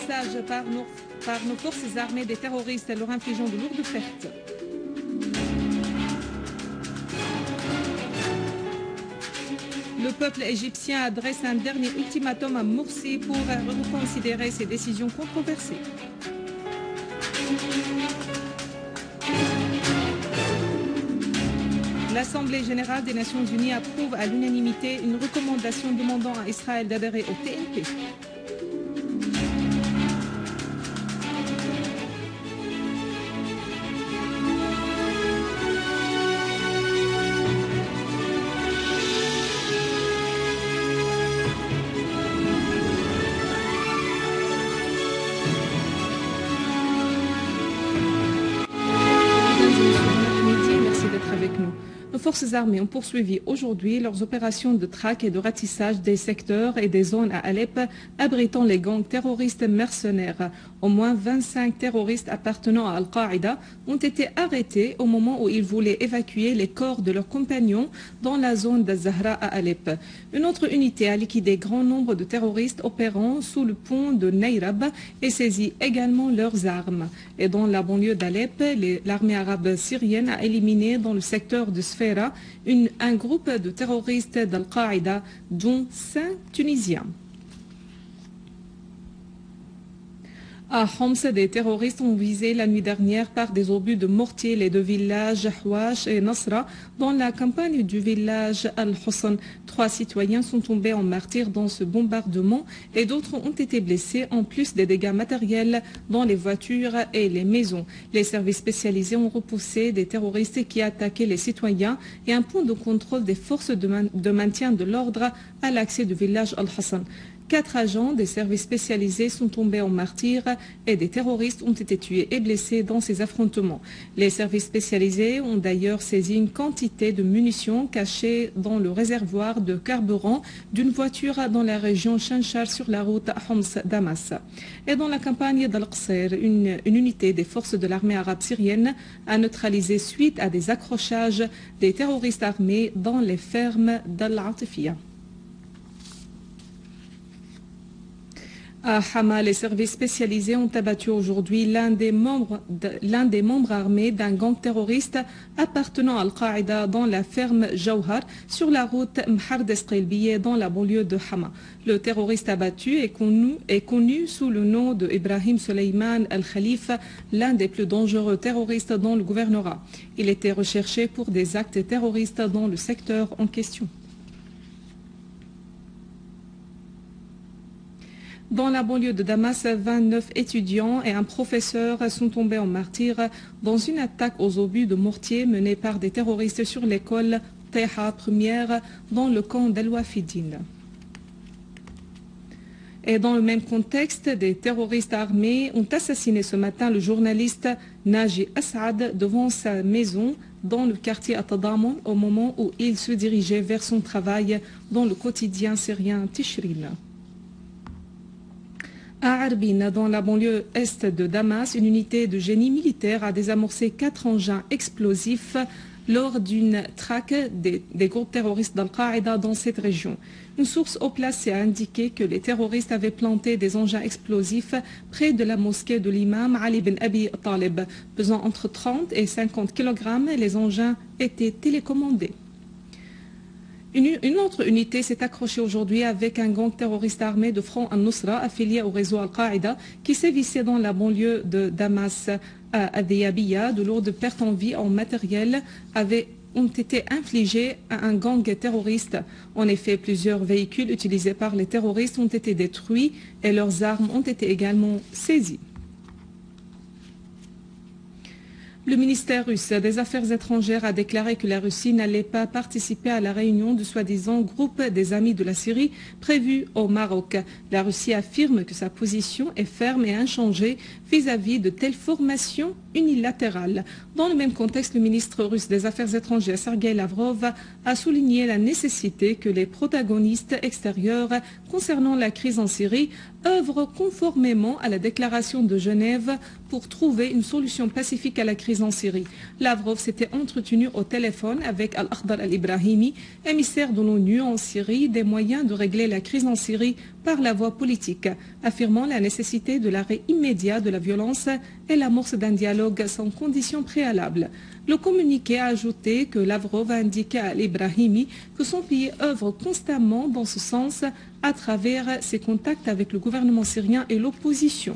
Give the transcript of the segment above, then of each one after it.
dépeçage par nos forces armées des terroristes leur infligeant de lourdes pertes. Le peuple égyptien adresse un dernier ultimatum à Morsi pour reconsidérer ses décisions controversées. L'Assemblée générale des Nations unies approuve à l'unanimité une recommandation demandant à Israël d'adhérer au TNP. Nos forces armées ont poursuivi aujourd'hui leurs opérations de traque et de ratissage des secteurs et des zones à Alep abritant les gangs terroristes mercenaires. Au moins 25 terroristes appartenant à Al-Qaïda ont été arrêtés au moment où ils voulaient évacuer les corps de leurs compagnons dans la zone d'Az-Zahra à Alep. Une autre unité a liquidé grand nombre de terroristes opérant sous le pont de Nayrab et saisi également leurs armes. Et dans la banlieue d'Alep, l'armée arabe syrienne a éliminé dans le secteur de Sfera un groupe de terroristes d'Al-Qaïda, dont 5 Tunisiens. À Homs, des terroristes ont visé la nuit dernière par des obus de mortier les deux villages Houache et Nasra dans la campagne du village Al-Hussan. 3 citoyens sont tombés en martyrs dans ce bombardement et d'autres ont été blessés en plus des dégâts matériels dans les voitures et les maisons. Les services spécialisés ont repoussé des terroristes qui attaquaient les citoyens et un point de contrôle des forces de maintien de l'ordre à l'accès du village Al-Hassan. 4 agents des services spécialisés sont tombés en martyrs et des terroristes ont été tués et blessés dans ces affrontements. Les services spécialisés ont d'ailleurs saisi une quantité de munitions cachées dans le réservoir de carburant d'une voiture dans la région Chanchar sur la route Homs-Damas. Et dans la campagne d'Al-Qsir, une unité des forces de l'armée arabe syrienne a neutralisé suite à des accrochages des terroristes armés dans les fermes d'Al-Atifia. À Hama, les services spécialisés ont abattu aujourd'hui l'un des membres armés d'un gang terroriste appartenant à Al-Qaïda dans la ferme Jawhar sur la route Mhard-Esqailbiye dans la banlieue de Hama. Le terroriste abattu est connu sous le nom de Ibrahim Suleiman Al-Khalif, l'un des plus dangereux terroristes dans le gouvernorat. Il était recherché pour des actes terroristes dans le secteur en question. Dans la banlieue de Damas, 29 étudiants et un professeur sont tombés en martyrs dans une attaque aux obus de mortier menée par des terroristes sur l'école Teha première dans le camp d'Al-Wafidine. Et dans le même contexte, des terroristes armés ont assassiné ce matin le journaliste Naji Asad devant sa maison dans le quartier Atadamoun au moment où il se dirigeait vers son travail dans le quotidien syrien Tishrin. À Arbin, dans la banlieue est de Damas, une unité de génie militaire a désamorcé 4 engins explosifs lors d'une traque des groupes terroristes d'Al-Qaïda dans cette région. Une source au placé a indiqué que les terroristes avaient planté des engins explosifs près de la mosquée de l'imam Ali bin Abi Talib. Pesant entre 30 et 50 kg, les engins étaient télécommandés. Une autre unité s'est accrochée aujourd'hui avec un gang terroriste armé de Front al-Nusra affilié au réseau Al-Qaïda qui sévissait dans la banlieue de Damas à Adiyabiya. De lourdes pertes en vie en matériel ont été infligées à un gang terroriste. En effet, plusieurs véhicules utilisés par les terroristes ont été détruits et leurs armes ont été également saisies. Le ministère russe des Affaires étrangères a déclaré que la Russie n'allait pas participer à la réunion du soi-disant groupe des amis de la Syrie prévue au Maroc. La Russie affirme que sa position est ferme et inchangée vis-à-vis de telles formations unilatérales. Dans le même contexte, le ministre russe des Affaires étrangères, Sergei Lavrov, a souligné la nécessité que les protagonistes extérieurs concernant la crise en Syrie œuvrent conformément à la déclaration de Genève pour trouver une solution pacifique à la crise crise en Syrie. Lavrov s'était entretenu au téléphone avec Al-Akhdar Al-Ibrahimi, émissaire de l'ONU en Syrie, des moyens de régler la crise en Syrie par la voie politique, affirmant la nécessité de l'arrêt immédiat de la violence et l'amorce d'un dialogue sans conditions préalables. Le communiqué a ajouté que Lavrov a indiqué à Al-Ibrahimi que son pays œuvre constamment dans ce sens à travers ses contacts avec le gouvernement syrien et l'opposition.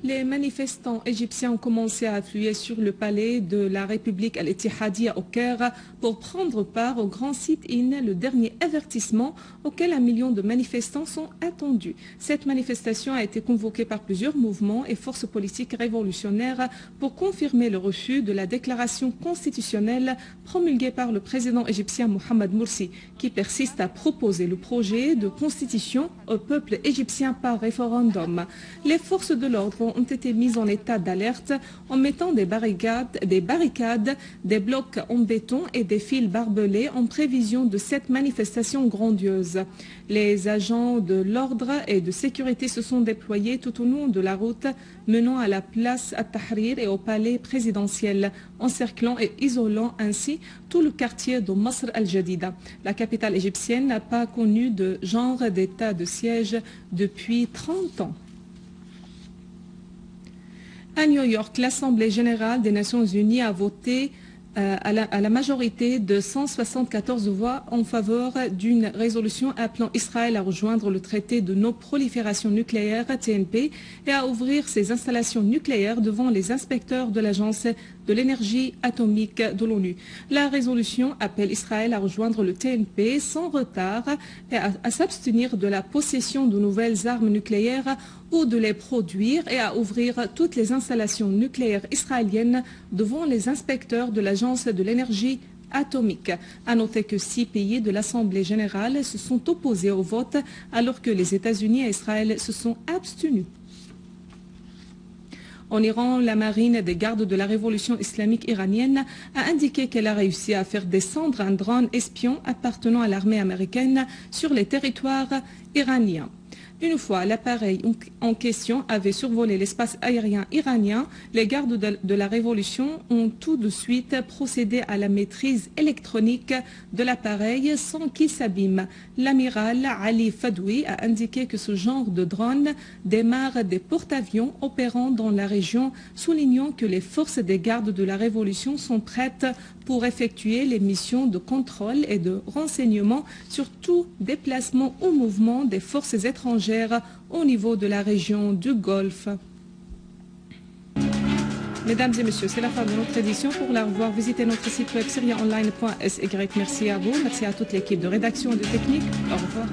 Les manifestants égyptiens ont commencé à affluer sur le palais de la République Al-Ittihadiyya au Caire pour prendre part au grand sit-in, le dernier avertissement auquel 1 million de manifestants sont attendus. Cette manifestation a été convoquée par plusieurs mouvements et forces politiques révolutionnaires pour confirmer le refus de la déclaration constitutionnelle promulguée par le président égyptien Mohamed Morsi, qui persiste à proposer le projet de constitution au peuple égyptien par référendum. Les forces de l'ordre ont été mises en état d'alerte en mettant des barricades, des blocs en béton et des fils barbelés en prévision de cette manifestation grandiose. Les agents de l'ordre et de sécurité se sont déployés tout au long de la route menant à la place At-Tahrir et au palais présidentiel, encerclant et isolant ainsi tout le quartier de Masr al-Jadida. La capitale égyptienne n'a pas connu de genre d'état de siège depuis 30 ans. À New York, l'Assemblée générale des Nations unies a voté à la majorité de 174 voix en faveur d'une résolution appelant Israël à rejoindre le traité de non-prolifération nucléaire TNP et à ouvrir ses installations nucléaires devant les inspecteurs de l'Agence de l'énergie atomique de l'ONU. La résolution appelle Israël à rejoindre le TNP sans retard et à s'abstenir de la possession de nouvelles armes nucléaires ou de les produire et à ouvrir toutes les installations nucléaires israéliennes devant les inspecteurs de l'Agence de l'énergie atomique. À noter que 6 pays de l'Assemblée générale se sont opposés au vote alors que les États-Unis et Israël se sont abstenus. En Iran, la marine des gardes de la révolution islamique iranienne a indiqué qu'elle a réussi à faire descendre un drone espion appartenant à l'armée américaine sur les territoires iraniens. Une fois l'appareil en question avait survolé l'espace aérien iranien, les gardes de la Révolution ont tout de suite procédé à la maîtrise électronique de l'appareil sans qu'il s'abîme. L'amiral Ali Fadoui a indiqué que ce genre de drone démarre des porte-avions opérant dans la région, soulignant que les forces des gardes de la Révolution sont prêtes pour effectuer les missions de contrôle et de renseignement sur tout déplacement ou mouvement des forces étrangères au niveau de la région du Golfe. Mesdames et messieurs, c'est la fin de notre édition. Pour la revoir, visitez notre site web syriaonline.sy. Merci à vous, merci à toute l'équipe de rédaction et de technique. Au revoir.